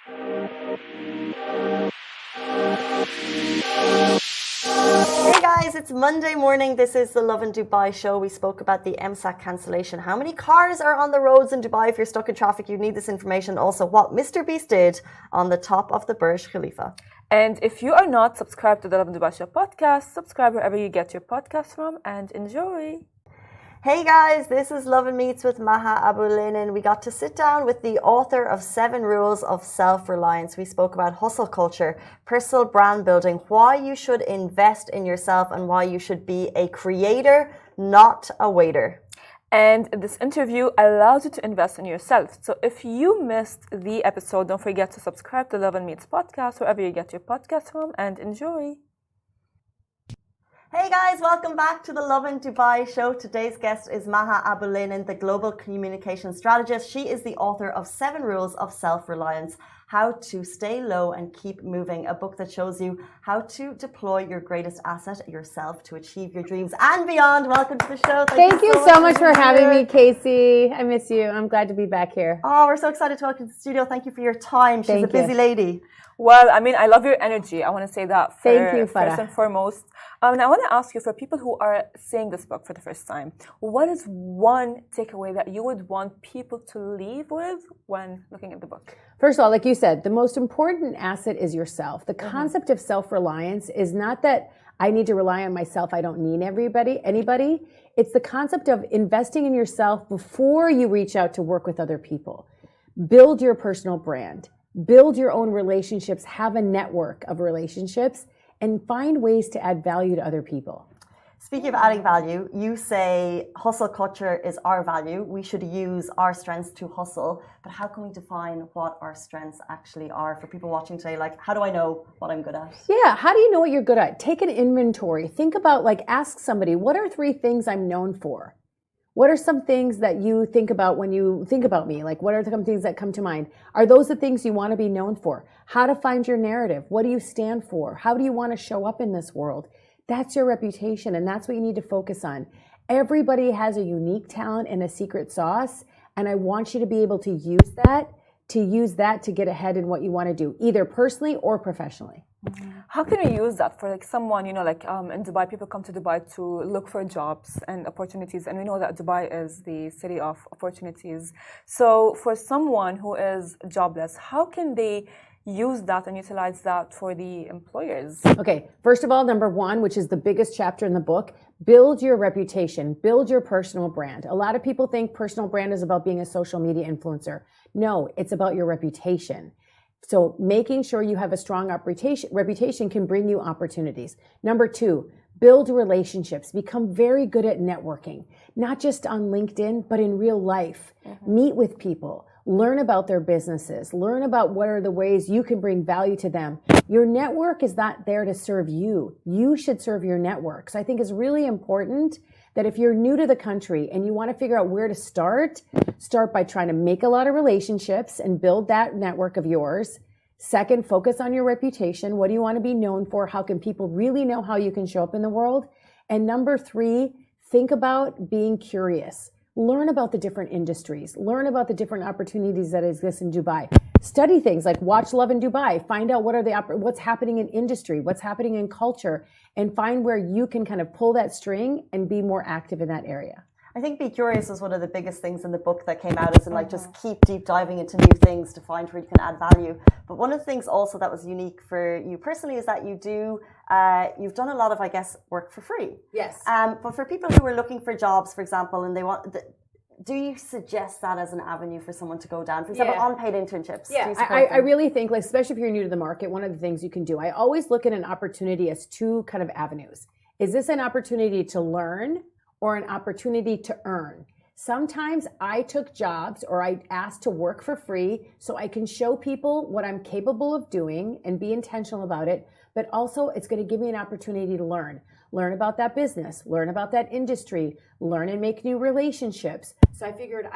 Hey guys, it's Monday morning. This is the Lovin Dubai show. We spoke about the MSAC cancellation. How many cars are on the roads in Dubai? If you're stuck in traffic, you need this information. Also, what Mr. Beast did on the top of the Burj Khalifa. And if you are not subscribed to the Lovin Dubai show podcast, subscribe wherever you get your podcast from and enjoy. Hey guys, this is Lovin Meets with Maha Abouelenein. We got to sit down with the author of 7 Rules of Self-Reliance. We spoke about hustle culture, personal brand building, why you should invest in yourself and why you should be a creator, not a waiter. And this interview allows you to invest in yourself. So if you missed the episode, don't forget to subscribe to Lovin Meets podcast, wherever you get your podcast from, and enjoy. Hey guys, welcome back to the Lovin Dubai show. Today's guest is Maha Abouelenein, the global communication strategist. She is the author of 7 Rules of Self-Reliance, How to Stay Low and Keep Moving, a book that shows you how to deploy your greatest asset, yourself, to achieve your dreams and beyond. Welcome to the show. Thank you so much for having me, Casey. I miss you. I'm glad to be back here. Oh, we're so excited to welcome to the studio. Thank you for your time. She's a busy lady. Well, I mean, I love your energy. I want to say that Thank you, first and foremost. And I want to ask you, for people who are seeing this book for the first time, what is one takeaway that you would want people to leave with when looking at the book? First of all, like you said, the most important asset is yourself. The concept of self-reliance is not that I need to rely on myself, I don't need anybody. It's the concept of investing in yourself before you reach out to work with other people. Build your personal brand. Build your own relationships. Have a network of relationships and find ways to add value to other people. Speaking of adding value, you say hustle culture is our value. We should use our strengths to hustle. But how can we define what our strengths actually are for people watching today? Like, how do I know what I'm good at? Yeah, how do you know what you're good at? Take an inventory. Think about, ask somebody, what are 3 things I'm known for? What are some things that you think about when you think about me? Like, what are some things that come to mind? Are those the things you want to be known for? How to find your narrative? What do you stand for? How do you want to show up in this world? That's your reputation, and that's what you need to focus on. Everybody has a unique talent and a secret sauce, and I want you to be able to use that to get ahead in what you want to do, either personally or professionally. How can we use that for someone, in Dubai, people come to Dubai to look for jobs and opportunities. And we know that Dubai is the city of opportunities. So for someone who is jobless, how can they use that and utilize that for the employers? Okay, first of all, number 1, which is the biggest chapter in the book, build your reputation, build your personal brand. A lot of people think personal brand is about being a social media influencer. No, it's about your reputation. So making sure you have a strong reputation can bring you opportunities. Number 2, build relationships. Become very good at networking, not just on LinkedIn, but in real life. Meet with people. Learn about their businesses. Learn about what are the ways you can bring value to them. Your network is not there to serve you. You should serve your network. So I think it's really important that if you're new to the country and you want to figure out where to start by trying to make a lot of relationships and build that network of yours. Second, focus on your reputation. What do you want to be known for? How can people really know how you can show up in the world? And number 3, think about being curious. Learn about the different industries. Learn about the different opportunities that exist in Dubai. Study things like watch Lovin Dubai. Find out what's happening in industry, what's happening in culture, and find where you can kind of pull that string and be more active in that area. I think be curious is one of the biggest things in the book that came out, is just keep deep diving into new things to find where you can add value. But one of the things also that was unique for you personally is that you've done a lot of, work for free. Yes. But for people who are looking for jobs, for example, and do you suggest that as an avenue for someone to go down? For example, unpaid internships. Yeah, I really think, especially if you're new to the market, one of the things you can do, I always look at an opportunity as 2 kind of avenues. Is this an opportunity to learn or an opportunity to earn? Sometimes I took jobs or I asked to work for free so I can show people what I'm capable of doing and be intentional about it. But also it's going to give me an opportunity to learn about that business, learn about that industry, learn and make new relationships. So I figured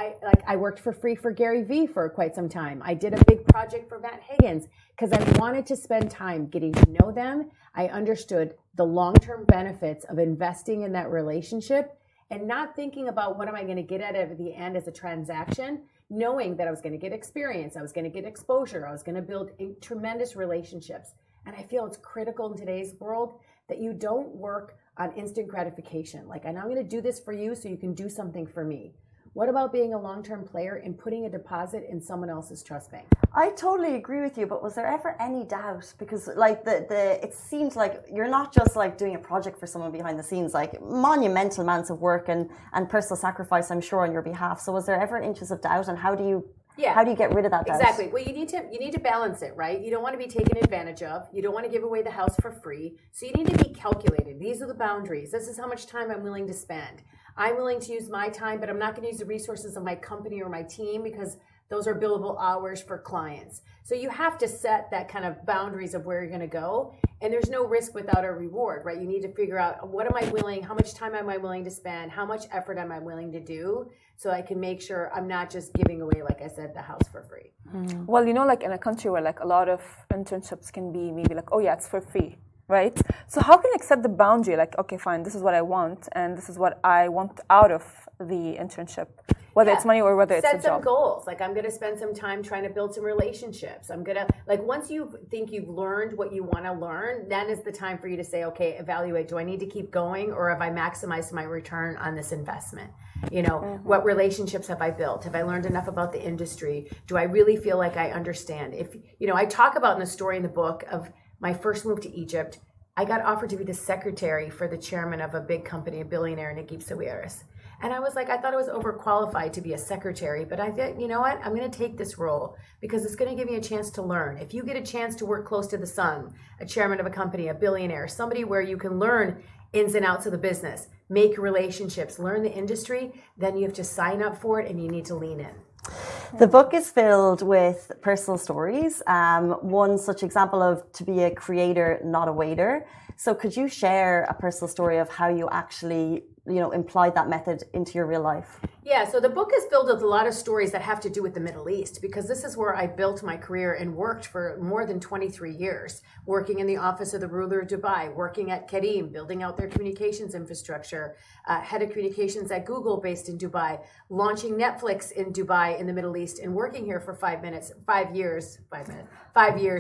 I worked for free for Gary Vee for quite some time. I did a big project for Matt Higgins because I wanted to spend time getting to know them. I understood the long-term benefits of investing in that relationship and not thinking about what am I going to get at the end as a transaction. knowing that I was going to get experience, I was going to get exposure, I was going to build tremendous relationships. And I feel it's critical in today's world that you don't work on instant gratification. Like, and I'm going to do this for you so you can do something for me. What about being a long-term player and putting a deposit in someone else's trust bank? I totally agree with you, but was there ever any doubt? Because like it seems like you're not just like doing a project for someone behind the scenes, like monumental amounts of work and personal sacrifice, I'm sure, on your behalf. So was there ever inches of doubt, and how do you get rid of that doubt? Exactly. Well, you need to balance it, right? You don't want to be taken advantage of. You don't want to give away the house for free. So you need to be calculated. These are the boundaries. This is how much time I'm willing to spend. I'm willing to use my time, but I'm not going to use the resources of my company or my team because those are billable hours for clients. So you have to set that kind of boundaries of where you're going to go. And there's no risk without a reward, right? You need to figure out what am I willing, how much time am I willing to spend, how much effort am I willing to do, so I can make sure I'm not just giving away, like I said, the house for free. Mm. Well, you know, like in a country where like a lot of internships can be maybe like, oh yeah, it's for free, right? So how can I set the boundary? Like, okay, fine, this is what I want, and this is what I want out of the internship, whether it's money or whether it's a job. Set some goals. Like, I'm going to spend some time trying to build some relationships. I'm going to, like, once you think you've learned what you want to learn, then is the time for you to say, okay, evaluate, do I need to keep going, or have I maximized my return on this investment? You know, what relationships have I built? Have I learned enough about the industry? Do I really feel like I understand? If, you know, I talk about in the story in the book of my first move to Egypt, I got offered to be the secretary for the chairman of a big company, a billionaire, Naguib Sawiris. And I was like, I thought I was overqualified to be a secretary, but I thought, you know what? I'm going to take this role because it's going to give me a chance to learn. If you get a chance to work close to the sun, a chairman of a company, a billionaire, somebody where you can learn ins and outs of the business, make relationships, learn the industry, then you have to sign up for it and you need to lean in. The book is filled with personal stories. One such example of to be a creator, not a waiter. So could you share a personal story of how you actually, you know, implied that method into your real life? Yeah, so the book is filled with a lot of stories that have to do with the Middle East, because this is where I built my career and worked for more than 23 years, working in the office of the ruler of Dubai, working at Kareem, building out their communications infrastructure, head of communications at Google based in Dubai, launching Netflix in Dubai in the Middle East, and working here for 5 years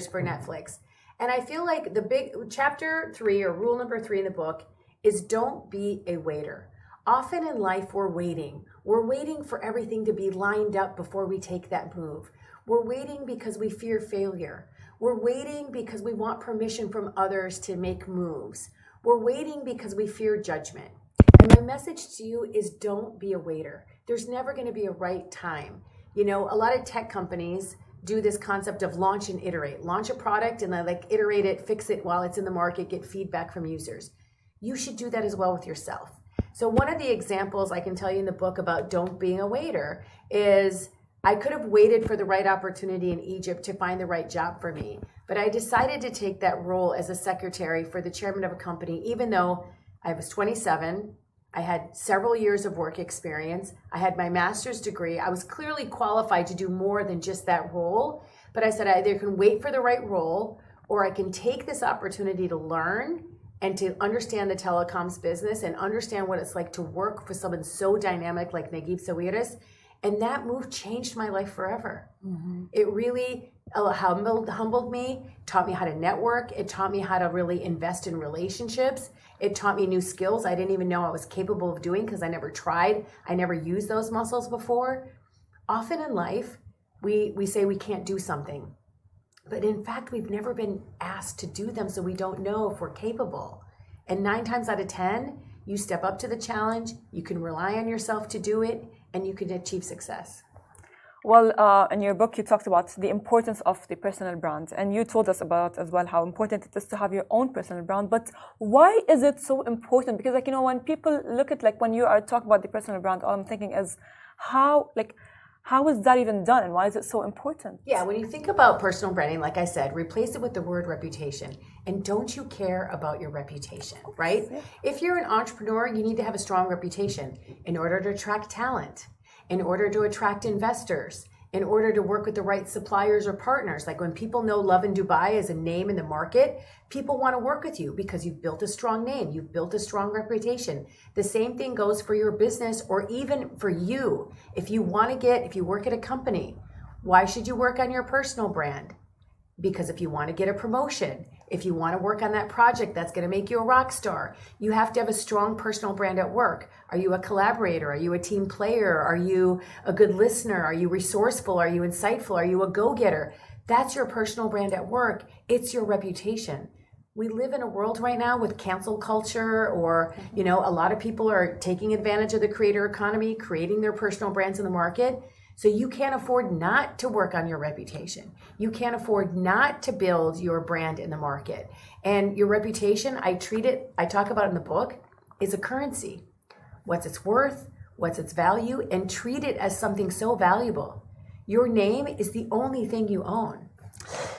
for Netflix. And I feel like the big chapter 3 or rule number 3 in the book is don't be a waiter. Often in life, we're waiting. We're waiting for everything to be lined up before we take that move. We're waiting because we fear failure. We're waiting because we want permission from others to make moves. We're waiting because we fear judgment. And my message to you is don't be a waiter. There's never going to be a right time. You know, a lot of tech companies do this concept of launch and iterate. Launch a product and then like iterate it, fix it while it's in the market, get feedback from users. You should do that as well with yourself. So one of the examples I can tell you in the book about don't being a waiter is I could have waited for the right opportunity in Egypt to find the right job for me. But I decided to take that role as a secretary for the chairman of a company, even though I was 27, I had several years of work experience, I had my master's degree, I was clearly qualified to do more than just that role. But I said I either can wait for the right role or I can take this opportunity to learn and to understand the telecoms business and understand what it's like to work for someone so dynamic like Naguib Sawiris. And that move changed my life forever. Mm-hmm. It really humbled me, taught me how to network. It taught me how to really invest in relationships. It taught me new skills I didn't even know I was capable of doing because I never tried. I never used those muscles before. Often in life, we say we can't do something. But in fact, we've never been asked to do them, so we don't know if we're capable. And 9 times out of 10, you step up to the challenge, you can rely on yourself to do it, and you can achieve success. Well, in your book, you talked about the importance of the personal brand, and you told us about as well how important it is to have your own personal brand. But why is it so important? Because, like, you know, when people look at, like, when you are talking about the personal brand, all I'm thinking is how is that even done, and why is it so important? Yeah, when you think about personal branding, like I said, replace it with the word reputation. And don't you care about your reputation, right? Yeah. If you're an entrepreneur, you need to have a strong reputation in order to attract talent, in order to attract investors, in order to work with the right suppliers or partners. Like when people know Lovin Dubai as a name in the market, people want to work with you because you've built a strong name, you've built a strong reputation. The same thing goes for your business or even for you. If you work at a company, why should you work on your personal brand? Because if you want to get a promotion, if you want to work on that project that's going to make you a rock star, you have to have a strong personal brand at work. Are you a collaborator? Are you a team player? Are you a good listener? Are you resourceful? Are you insightful? Are you a go-getter? That's your personal brand at work. It's your reputation. We live in a world right now with cancel culture or, a lot of people are taking advantage of the creator economy, creating their personal brands in the market. So you can't afford not to work on your reputation. You can't afford not to build your brand in the market. And your reputation, I talk about in the book, is a currency. What's its worth, what's its value, and treat it as something so valuable. Your name is the only thing you own.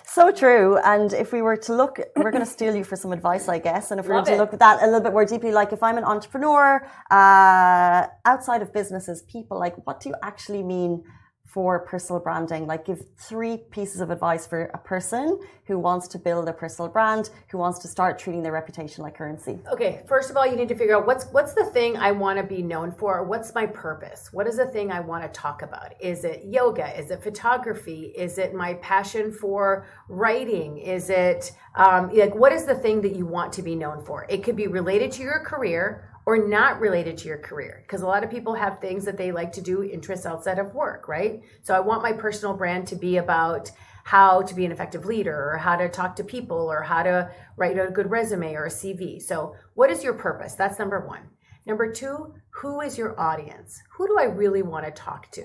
So true. And if we were to look, we're going to steal you for some advice, I guess. And if we were to look at that a little bit more deeply, like if I'm an entrepreneur, outside of businesses, people, like what do you actually mean for personal branding? Like give 3 pieces of advice for a person who wants to build a personal brand, who wants to start treating their reputation like currency. Okay, first of all, you need to figure out what's the thing I want to be known for? What's my purpose? What is the thing I want to talk about? Is it yoga? Is it photography? Is it my passion for writing? Is it what is the thing that you want to be known for? It could be related to your career or not related to your career, because a lot of people have things that they like to do, interests outside of work, right? So I want my personal brand to be about how to be an effective leader or how to talk to people or how to write a good resume or a CV. So what is your purpose? That's number 1. Number 2, who is your audience? Who do I really want to talk to?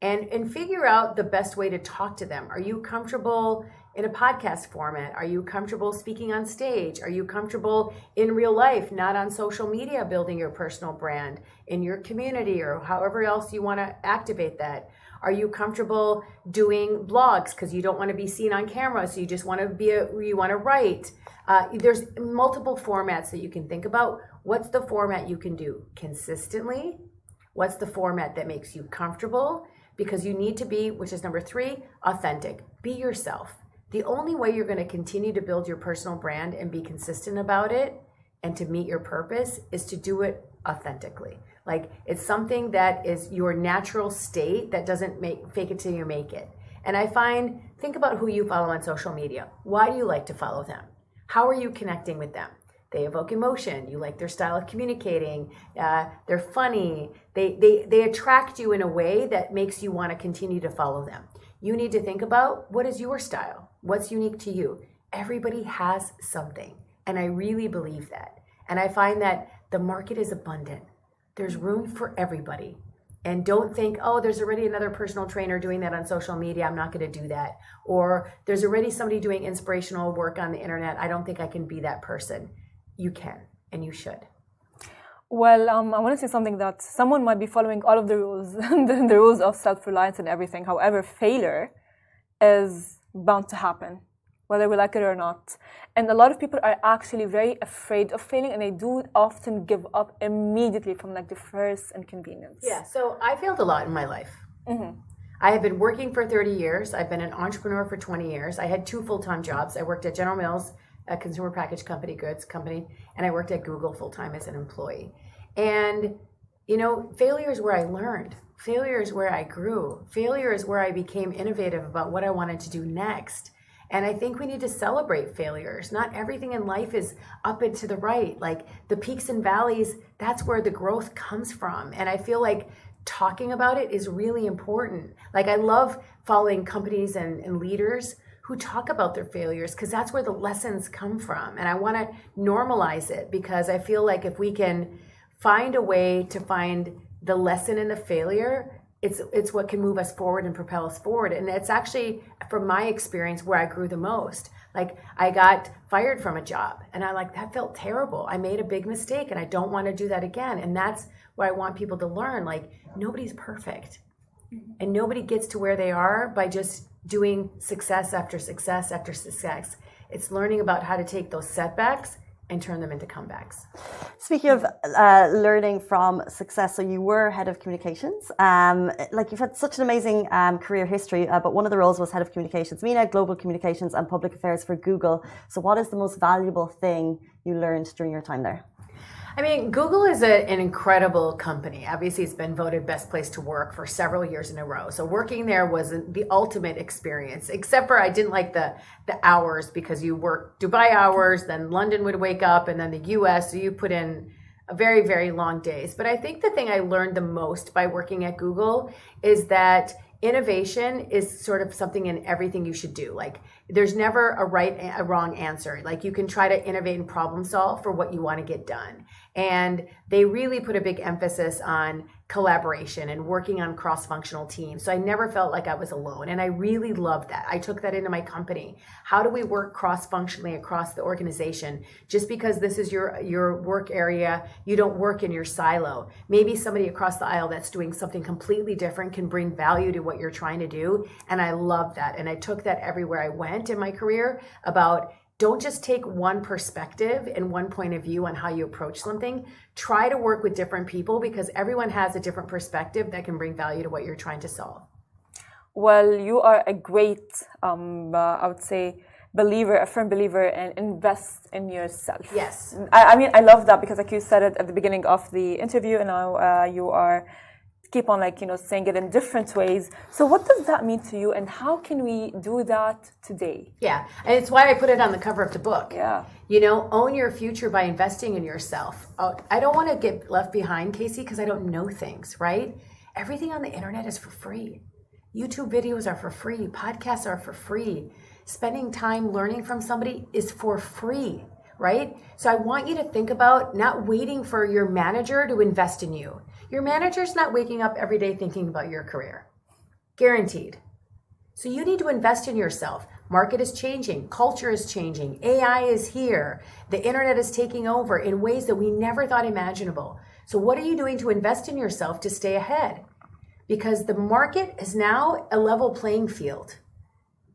And figure out the best way to talk to them. Are you comfortable in a podcast format? Are you comfortable speaking on stage? Are you comfortable in real life, not on social media, building your personal brand in your community or however else you want to activate that? Are you comfortable doing blogs because you don't want to be seen on camera, so you just want to you want to write? There's multiple formats that you can think about. What's the format you can do consistently? What's the format that makes you comfortable? Because you need to be, which is number 3, authentic. Be yourself. The only way you're going to continue to build your personal brand and be consistent about it and to meet your purpose is to do it authentically. Like it's something that is your natural state that doesn't fake it till you make it. And I think about who you follow on social media. Why do you like to follow them? How are you connecting with them? They evoke emotion. You like their style of communicating. They're funny. They attract you in a way that makes you want to continue to follow them. You need to think about what is your style? What's unique to you? Everybody has something. And I really believe that. And I find that the market is abundant. There's room for everybody. And don't think, oh, there's already another personal trainer doing that on social media. I'm not going to do that. Or there's already somebody doing inspirational work on the internet. I don't think I can be that person. You can, and you should. Well, I want to say something that someone might be following all of the rules, the rules of self-reliance and everything. However, failure is bound to happen, whether we like it or not. And a lot of people are actually very afraid of failing, and they do often give up immediately from like the first inconvenience. Yeah, so I failed a lot in my life. Mm-hmm. I have been working for 30 years. I've been an entrepreneur for 20 years. I had 2 full-time jobs. I worked at General Mills, a consumer packaged goods company, and I worked at Google full-time as an employee. And, failure is where I learned. Failure is where I grew. Failure is where I became innovative about what I wanted to do next. And I think we need to celebrate failures. Not everything in life is up and to the right. Like the peaks and valleys, that's where the growth comes from. And I feel like talking about it is really important. Like I love following companies and leaders who talk about their failures because that's where the lessons come from. And I want to normalize it because I feel like if we can find a way to find the lesson in the failure, it's what can move us forward and propel us forward. And it's actually, from my experience, where I grew the most. Like I got fired from a job and that felt terrible. I made a big mistake and I don't want to do that again. And that's what I want people to learn. Like nobody's perfect and nobody gets to where they are by just doing success after success after success. It's learning about how to take those setbacks and turn them into comebacks. Speaking of learning from success, so you were head of communications. Like you've had such an amazing career history, but one of the roles was head of communications, MENA, global communications and public affairs for Google. So what is the most valuable thing you learned during your time there? I mean, Google is an incredible company. Obviously, it's been voted best place to work for several years in a row. So working there was the ultimate experience, except for I didn't like the hours because you work Dubai hours, then London would wake up, and then the US. So you put in a very, very long days. But I think the thing I learned the most by working at Google is that innovation is sort of something in everything you should do. Like there's never a wrong answer. Like you can try to innovate and problem solve for what you want to get done. And they really put a big emphasis on collaboration and working on cross-functional teams. So I never felt like I was alone. And I really loved that. I took that into my company. How do we work cross-functionally across the organization? Just because this is your work area, you don't work in your silo. Maybe somebody across the aisle that's doing something completely different can bring value to what you're trying to do. And I love that. And I took that everywhere I went in my career about don't just take one perspective and one point of view on how you approach something. Try to work with different people because everyone has a different perspective that can bring value to what you're trying to solve. Well, you are a great, I would say, believer, a firm believer, and invest in yourself. Yes. I mean, I love that because like you said it at the beginning of the interview, and now you are keep on saying it in different ways. So what does that mean to you, and how can we do that today? Yeah, and it's why I put it on the cover of the book. Yeah. Own your future by investing in yourself. I don't want to get left behind, Casey, because I don't know things, right? Everything on the internet is for free. YouTube videos are for free. Podcasts are for free. Spending time learning from somebody is for free, right? So I want you to think about not waiting for your manager to invest in you. Your manager's not waking up every day thinking about your career. Guaranteed. So you need to invest in yourself. Market is changing. Culture is changing. AI is here. The internet is taking over in ways that we never thought imaginable. So what are you doing to invest in yourself to stay ahead? Because the market is now a level playing field.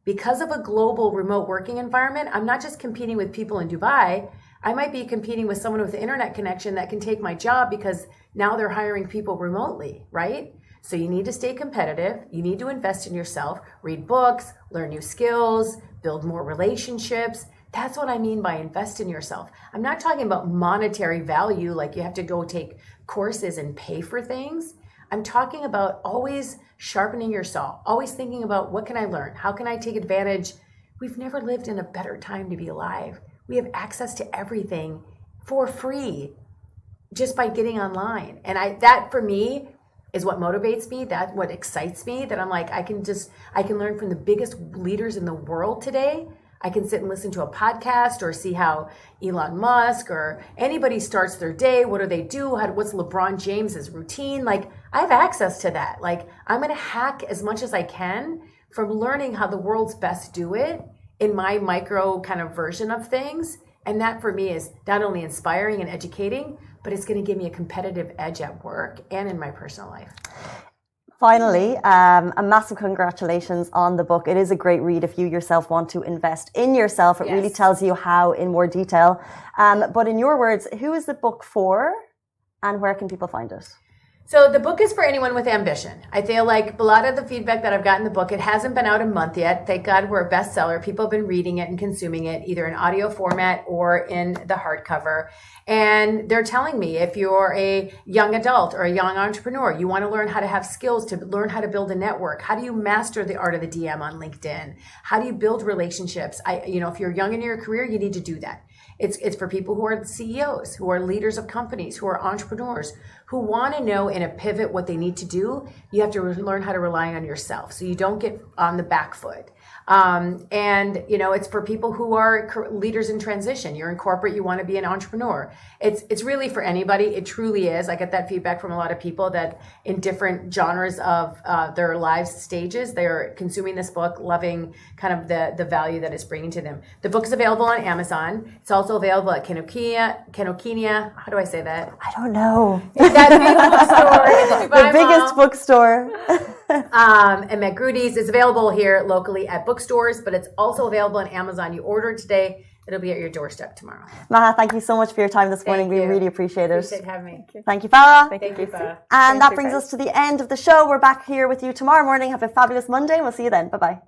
Because of a global remote working environment, I'm not just competing with people in Dubai. I might be competing with someone with an internet connection that can take my job because now they're hiring people remotely, right? So you need to stay competitive. You need to invest in yourself, read books, learn new skills, build more relationships. That's what I mean by invest in yourself. I'm not talking about monetary value, like you have to go take courses and pay for things. I'm talking about always sharpening yourself, always thinking about what can I learn? How can I take advantage? We've never lived in a better time to be alive. We have access to everything for free just by getting online. And that for me is what motivates me. That's what excites me, that I'm like, I can learn from the biggest leaders in the world today. I can sit and listen to a podcast or see how Elon Musk or anybody starts their day. What do they do? What's LeBron James's routine? Like, I have access to that. Like, I'm going to hack as much as I can from learning how the world's best do it in my micro kind of version of things. And that for me is not only inspiring and educating, but it's going to give me a competitive edge at work and in my personal life. Finally, a massive congratulations on the book. It is a great read if you yourself want to invest in yourself. It really tells you how in more detail. But in your words, who is the book for and where can people find it? So the book is for anyone with ambition. I feel like a lot of the feedback that I've gotten in the book, it hasn't been out a month yet. Thank God we're a bestseller. People have been reading it and consuming it either in audio format or in the hardcover. And they're telling me if you're a young adult or a young entrepreneur, you want to learn how to have skills to learn how to build a network. How do you master the art of the DM on LinkedIn? How do you build relationships? If you're young in your career, you need to do that. It's for people who are CEOs, who are leaders of companies, who are entrepreneurs, who want to know in a pivot what they need to do. You have to learn how to rely on yourself so you don't get on the back foot. It's for people who are leaders in transition. You're in corporate, you want to be an entrepreneur. It's really for anybody. It truly is. I get that feedback from a lot of people that in different genres of their lives stages, they're consuming this book, loving kind of the value that it's bringing to them. The book is available on Amazon. It's also available at Kinokiniya. How do I say that? I don't know. That big bookstore, the biggest bookstore. And McGrudy's is available here locally at bookstores, but it's also available on Amazon. You order it today, It'll be at your doorstep tomorrow. Maha, thank you so much for your time this morning. We really appreciate it. Appreciate having me. Thank you, Farah. Thank you, Farah. And that brings us to the end of the show. We're back here with you tomorrow morning. Have a fabulous Monday. We'll see you then. Bye-bye.